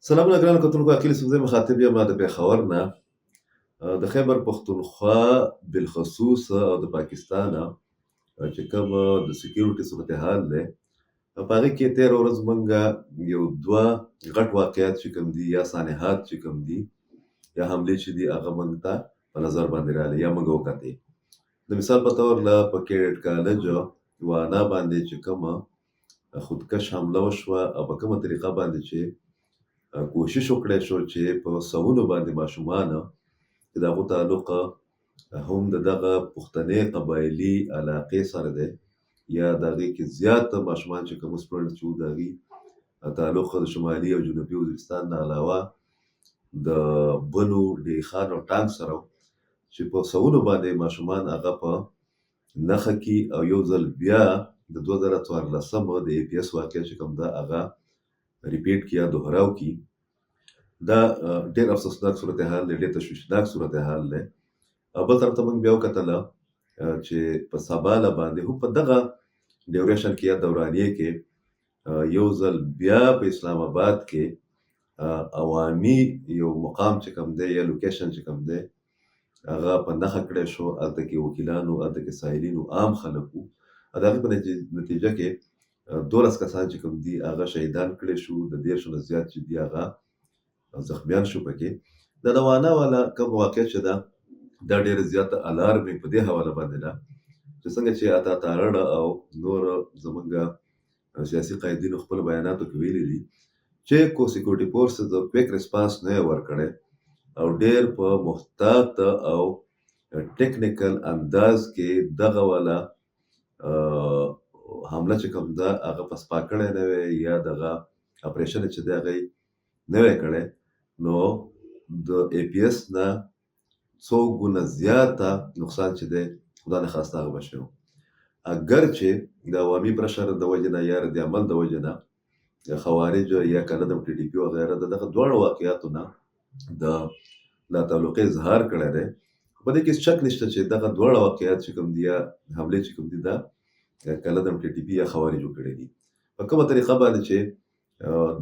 سلامونه ګرانو کتونکو، عقیل سوزی مخاطب یم د پېښور نه. د خیبر پښتونخوا بالخصوص او د پاکستان چې کوم د سکیورټي صورتحال دی، په هغې کې تېره ورځ مونږ یو دوه غټ واقعیات چې کوم دي یا سانحات چې کوم دي یا حملې چې دي هغه مونږ ته په نظر باندې راغلې یا مونږ وکتې. د مثال په طور په کیډ کالج وانا باندې چې کومه خودکش حمله وشوه او په کومه طریقه باندې چې کوشش وکړی شو چې په سوونو باندې ماشومان چې د هغو تعلق هم د دغه پښتنې قبایلي علاقې سره دی یا د هغې کې زیات ماشومان چې کوم سټوډنټ چې وو د هغې تعلق د شمالي او جنوبي وزیرستان نه علاوه د بنو، ډی خان او ټانک سره چې په سوونو باندې ماشومان هغه په نښه کې او یو ځل بیا د 2014 د APS واقعه چې کوم ده هغه ریپیټ کی یا دوهراو کی. دا ډېر افسوسناک صورتحال دی، ډېر تشویشناک صورتحال دی. بل طرف ته موږ بیا وکتله چې په سباله باندې هم په دغه ډیوریشن کې یا دورانیې کې یو ځل بیا په اسلام آباد کې عوامي یو مقام چې کوم دی یا لوکیشن چې کوم دی هغه په نښه کړی شو. هلته کې وکیلانو، هلته کې سایلینو، عام خلک وو. د هغې په نتیجه کې 12 کسان چې کوم دي هغه شهیدان کړی شو، د 30 نه زیات چې دي هغه زخمیان شو. پکې د وانا والا کوم واقع چې ده دا ډېره زیاته الارمینګ په دې حواله باندې ده چې څنګه چې اتا تارړ او نور زمونږ سیاسي قایدینو خپل بیاناتو کې ویلي دي چې کو سکیورټي فورسز د کویک ریسپانس نه یې ورکړی او ډېر په محتاط او ټیکنیکل انداز کې دغه والا حمله چې کوم ده هغه په سپا کړی نه وی یا دغه اپریشن چې دی هغه نه وی کړی، نو د APS نه څو ګونه زیاته نقصان چې دی خدا نخواسته هغه به شوی. اگر چې د عوامي پرشر د وجې نه یا رد عمل د وجې نه خوارج یا کنه TDP وغیره د دغه دواړو واقعیاتو نه د لا تعلقي اظهار کړی دی. په دې کې شک نشته چې دغه دواړه واقعیات چې کوم دي یا حملې چې کوم دي دا کله د TDP یا خوارجو کړی دي. په کومه طریقه باندې چې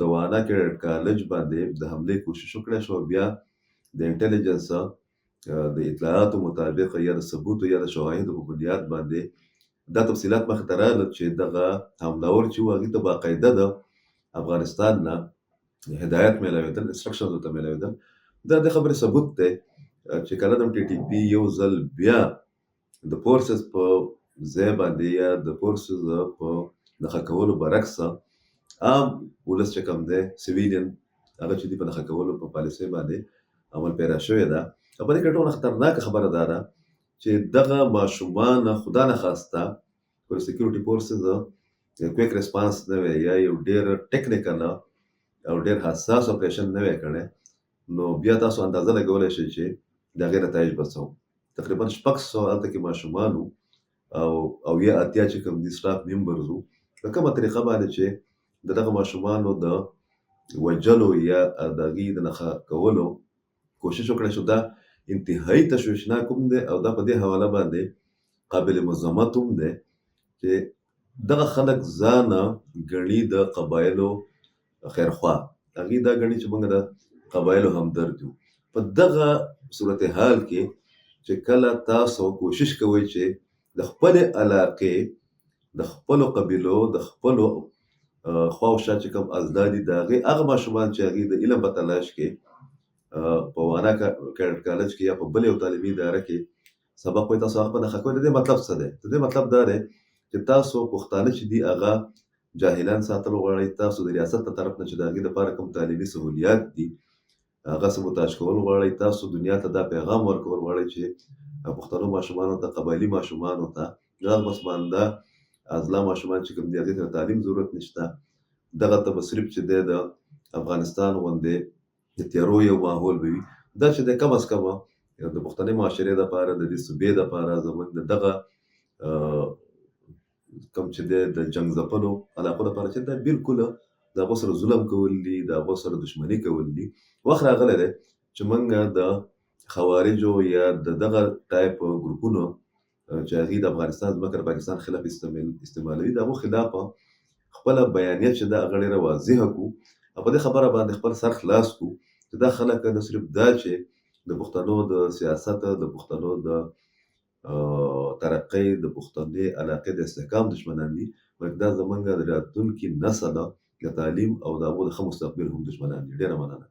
د وانا کې کالج باندې د حملې کوشش وکړی شو، بیا د انټيليجنس د اطلاعاتو مطابق یا د ثبوت یا د شواهدو په بنیاد باندې دا تفصیلات مخې ته راغلل چې دغه حملور چې وو هغې ته باقاعده د افغانستان نه هدایت میلاوېدل، انسټرکشنز ورته میلاوېدل. دا د خبرې ثبوت دی چې کله د TDP یو ځل بیا د فورسز په ځای باندې یا د فورسز په نښه کولو برعکس عام ولس چې کوم دی سیویلین هغه چې دي په نښه کولو په پالیسۍ باندې عمل پیرا شوې ده. په دې کې ټوله خطرناکه خبره دا ده چې دغه ماشومان خدا نخواسته پر سکیورټي فورسز کویک ریسپانس نه وی یا یو ډېر ټیکنیکل او ډېر حساس اپریشن نه وی کړی، نو بیا تاسو اندازه لګولی شئ چې د هغې نتایج به څه وو. تقریبا 600 هلته کې ماشومان وو او یا اتیا چې کوم دي سټاف ممبرز وو. په کومه طریقه باندې چې د دغه ماشومانو د وژلو یا د هغې د نښه کولو کوشش وکړی شو، دا انتهایی تشویشناک هم دی او دا په دې حواله باندې قابل مذمت هم دی چې دغه خلک ځان ګڼي د قبایلو خیرخوا. هغې دا ګڼي چې موږ د قبایلو همدرد یو. په دغه صورتحال کې چې کله تاسو کوشش کوئ چې د خپلې علاقې د خپلو قبیلو د خپلو خواوشا چې کوم ازداد دي د هغې هغه ماشومان چې هغې د علم په تلاش کې په وانا کالج کې یا په بل یو تعلیمي اداره کې سبق وایي، تاسو هغه په نښه کوئ. د دې مطلب څه دی؟ د دې مطلب دا دی چې تاسو پښتانه چې دي هغه جاهلان ساتل غواړئ، تاسو د ریاست له طرف نه چې د هغې دپاره کوم تعلیمي سهولیات دي هغه سبوتاژ کول غواړئ، تاسو دنیا ته دا پیغام ورکول غواړئ چې پښتنو ماشومانو ته، قبایلي ماشومانو ته غږ مسمانده ازلا ماشومان چې کوم دي هغې ته د تعلیم ضرورت نشته. دغه ته به صرف چې دی د افغانستان غوندې د تیارو یو ماحول به وي. دا چې دی کم از کمه د پښتنې معاشرې دپاره د دې صوبې دپاره زموږ د دغه کوم چې دی د جنګ ځپلو علاقو دپاره چې دا بلکل د هغو سره ظلم کول دي، د هغو سره دښمني کول دي. وخت راغلی دی چې موږ د خوارجو یا د دغه ټایپ ګروپونو چې هغې د افغانستان ځمکه د پاکستان خلاف استعمالوي د هغو خلاف خپله بیانیه چې ده هغه ډېره واضحه کړو او په دې خبره باندې خپل سر خلاص کړو چې دا خلک نه صرف دا چې د پښتنو د سیاست د پښتنو د ترقۍ د پښتني علاقې د استحکام دشمنان دي بلکې دا زمونږ د راتلونکي نسل د تعلیم او د هغو د ښه مستقبل هم دشمنان دي. ډېره مننه.